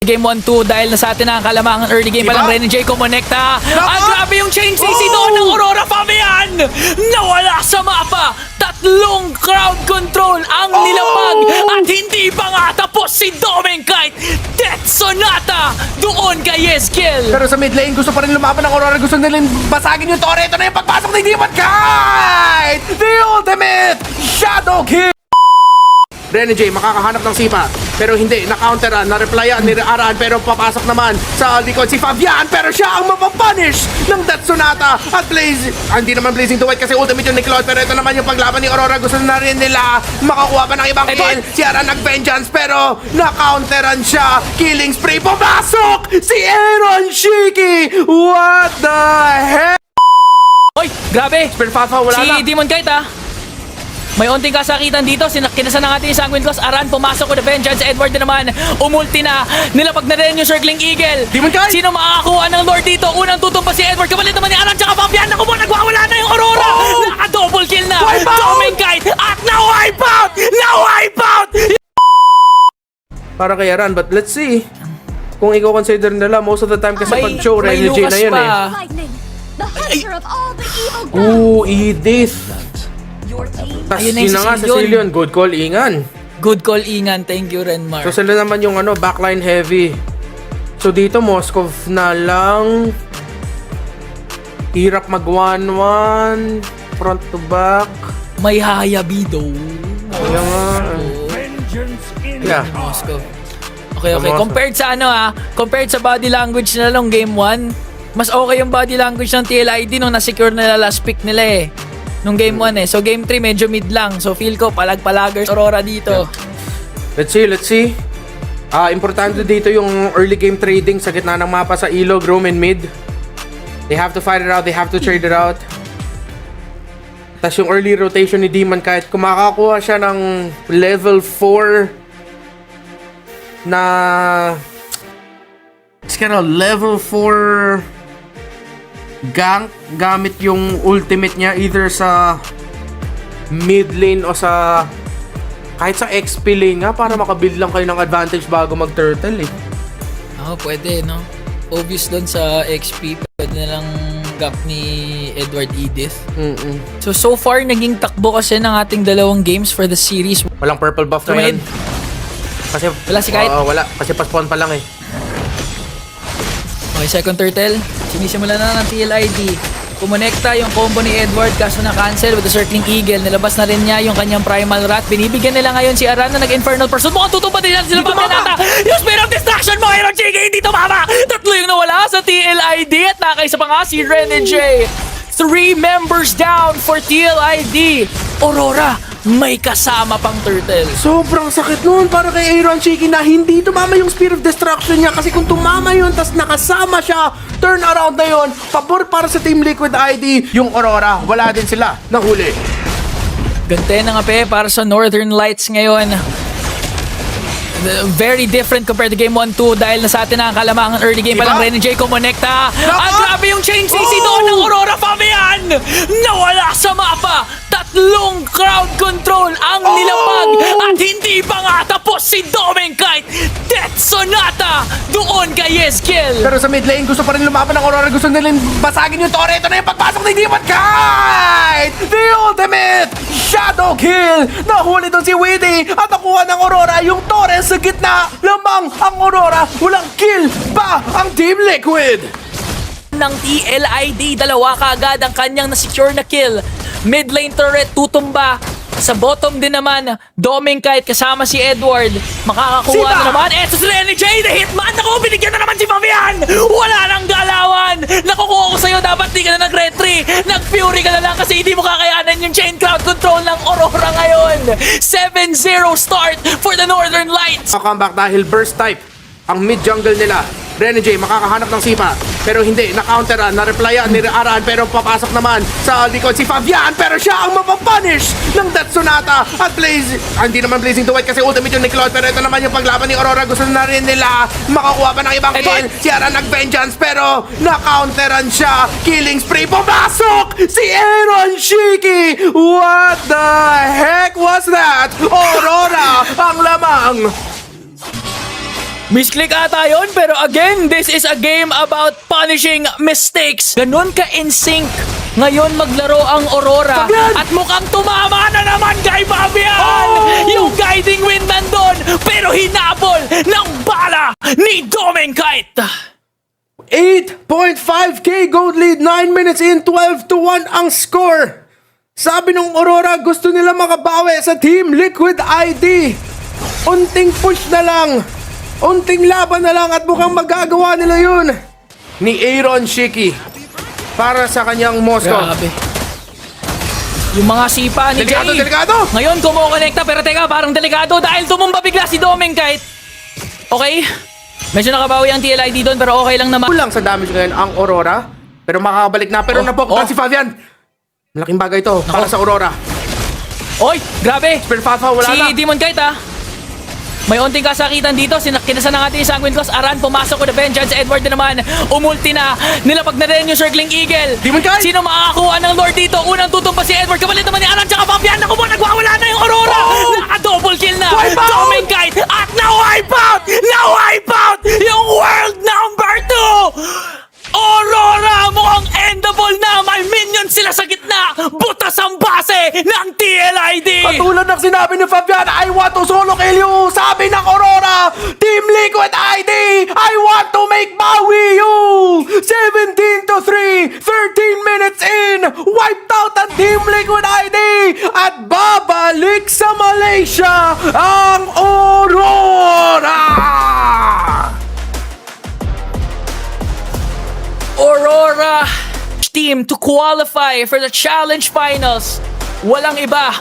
Game 1-2 dahil nasa atin na ang kalamangan early game pa lang. Ren J kumonekta. At grabe yung chain CC doon ng Aurora Fabian! Nawala sa mapa! Tatlong crowd control ang nilapag at hindi pa nga tapos si Domenkite! Death Sonata doon kay Yeskiel! Pero sa mid lane, gusto pa rin lumaban ng Aurora. Gusto nilang basagin yung Torre. Ito na yung pagpasok ni Demonkite! The ultimate shadow kill! Ren J makakahanap ng sipa. Pero hindi, na-counteran, na-replyan, ni-araan, pero papasok naman sa likod si Fabian, pero siya ang mapapunish ng Death Sonata at Blaze. Hindi naman Blazing to White kasi ultimate yung ni Claude, pero ito naman yung paglaban ni Aurora. Gusto na rin nila makakuha pa ng ibang kill. Si Aran nag-vengeance, pero na-counteran siya. Killing spree, pumasok si Aaron Shiki! What the heck? Oy, grabe! Super Fafa, wala Si na. Demonkite may onting kasakitan dito, kinasan na natin yung Sanguine Claws. Aran pumasok with the vengeance. Edward din naman, umulti na. Nilapag na rin yung Circling Eagle. Demonkite! Sino makakakuha ng Lord dito? Unang tutumpa si Edward. Kapalit naman ni Aran tsaka Fabian. Naku mo, nagwawala na yung Aurora! Naka-double kill na! Wipe out! Domenkite at na-wipe out! Na-wipe out! Para kay Aran, but let's see. Kung i-consider nila, most of the time kasi May- pag-show, may Ren J Lucas na yun pa. Lightning, the hunter of all the evil gods. Ooh, Edith. Your team Tas Ayun na yun yung na nga, Cecilion. Cecilion. Good call, Ingan. Good call, Ingan. Thank you, Renmar. So sila naman yung backline heavy. So dito, Moskov na lang. Hirap mag 1-1. Front to back. May Hayabido. Kaya nga. Yeah. Moscow. Okay, okay. Moscow. Compared sa compared sa body language nila nung game 1, mas okay yung body language ng TLID nung na-secure nila last pick nila eh. Nung game 1 eh. So game 3 medyo mid lang. So feel ko palag-palagers Aurora dito. Let's see. Importante dito yung early game trading sa gitna ng mapa sa Ilog, roam and mid. They have to fight it out. They have to trade it out. Tapos yung early rotation ni Demon, kahit kumakakuha siya ng level 4 na level 4 gank gamit yung ultimate niya either sa mid lane o sa kahit sa XP lane nga para makabuild lang kayo ng advantage bago mag-turtle eh. Pwede no. Obvious doon sa XP, pwede na lang gap ni Edward Edith. So far naging takbo kasi ng ating dalawang games for the series. Walang purple buff So, ngayon. Kasi Wala si Kite? Oo, wala. Kasi pa-spawn pa lang eh. Okay, second turtle. Sinisimula na ng TLID. Kumonekta yung combo ni Edward kaso na-cancel with the Circling Eagle. Nilabas na rin niya yung kanyang Primal Rat. Binibigyan nila ngayon si Aran na nag-Infernal Pursuit. Mukhang tutumpa din sila pa Benata. Yung Spear of Distraction mo, Hero Chiki, hindi tumama. Tatlo yung nawala sa TLID at nakaisa pa nga si Ren and J. 3 members down for TLID. Aurora, may kasama pang turtle. Sobrang sakit nun para kay Aaron Shiki na hindi tumama yung Spear of Destruction niya kasi kung tumama yun tas nakasama siya, turn around na yun, pabor para sa Team Liquid ID, yung Aurora, wala din sila, nahuli. Gante na nga para sa Northern Lights ngayon. Very different compared to game 1-2 dahil nasa atin na ang kalamangan early game pa lang. Ren J kumonekta. At grabe yung chain CC doon ng Aurora Fabian! Nawala sa mapa! Tatlong crowd control ang nilapag at hindi pa nga tapos si Domenkite! Death Sonata doon kay Yeskiel! Pero sa mid lane, gusto pa rin lumaban ng Aurora, gusto nilang basagin yung Torre, ito na yung pagpasok ni Demonkite! The ultimate shadow kill! Nahuli doon si Witty at nakuha ng Aurora yung Torre sa gitna, lamang ang Aurora, walang kill pa ang Team Liquid! Ng TLID, dalawa kaagad ang kanyang na-secure na kill. Mid lane turret, tutumba. Sa bottom din naman, Domenkite kasama si Edward. Makakakuha na naman. Eto si Ren J, the hitman. Naku, binigyan na naman si Fabian. Wala nang galawan. Nakukuha ko sa'yo, dapat di ka na nag-retry. Nag-fury ka na lang kasi hindi mo kakayanan yung chain crowd control ng Aurora ngayon. 7-0 start for the Northern Lights. Comeback dahil burst type ang mid jungle nila. Ren J makakahanap ng sipa pero hindi, na-counteran, na-replyan, ni-araan pero papasok naman sa likod si Fabian pero siya ang mapapunish ng Death Sonata at Blaze. Hindi naman Blazing to White kasi ultimate yung ni Claude pero ito naman yung paglaban ni Aurora. Gusto na rin nila makakuha pa ng ibang kill. Si Aran nag-vengeance pero na-counteran siya. Killing spree, pumasok si Aaron Shiki! What the heck was that? Aurora ang lamang! Misclick ata yun, pero again, this is a game about punishing mistakes. Ganon ka in sync. Ngayon maglaro ang Aurora. Fabian! At mukhang tumama na naman kay Fabian! Oh! Yung guiding wind nandun, pero hinabol ng bala ni Domenkite. 8.5k gold lead, 9 minutes in, 12-1 ang score. Sabi ng Aurora, gusto nila makabawi sa Team Liquid ID. Unting push na lang, unting laban na lang at mukhang magagawa nila yun. Ni Aaron Shiki para sa kanyang Moscow. Grabe. Yung mga sipa ni Delikado, Jay. delikado! Ngayon kumukonekta, pero teka, parang delikado dahil tumumba bigla si Domenkite. Okay. Medyo nakabawi ang TLID doon, pero okay lang naman. Kulang sa damage ngayon ang Aurora, pero makakabalik na. Pero napokutan si Fabian. Malaking bagay ito para sa Aurora. Oy, grabe. Pero Fafa, wala Si na. Demonkite may onting kasakitan dito. Kinasan ng ating Sanguine Claws. Aran pumasok with the vengeance. Edward na naman. Umulti na. Nilapag na rin yung Circling Eagle. Demonkite! Sino makakakuha ng Lord dito? Unang tutumpa si Edward. Kapalit naman ni Aran tsaka Fabian. Naku po, nagwawala na yung Aurora. Oh! Naka-double kill na. Wipe out! Domenkite at na-wipe out! Na-wipe out! Yung world number 2! Aurora! Mukhang endable na! May minions sila sa gitna! Butas ang base ng TLID! Katulad ng sinabi ni Fabian, I want to solo kill you! Sabi ng Aurora, Team Liquid ID, I want to make Maui you! 17-3, 13 minutes in, wiped out ang Team Liquid ID at babalik sa Malaysia ang Aurora! Aurora team to qualify for the challenge finals. Walang iba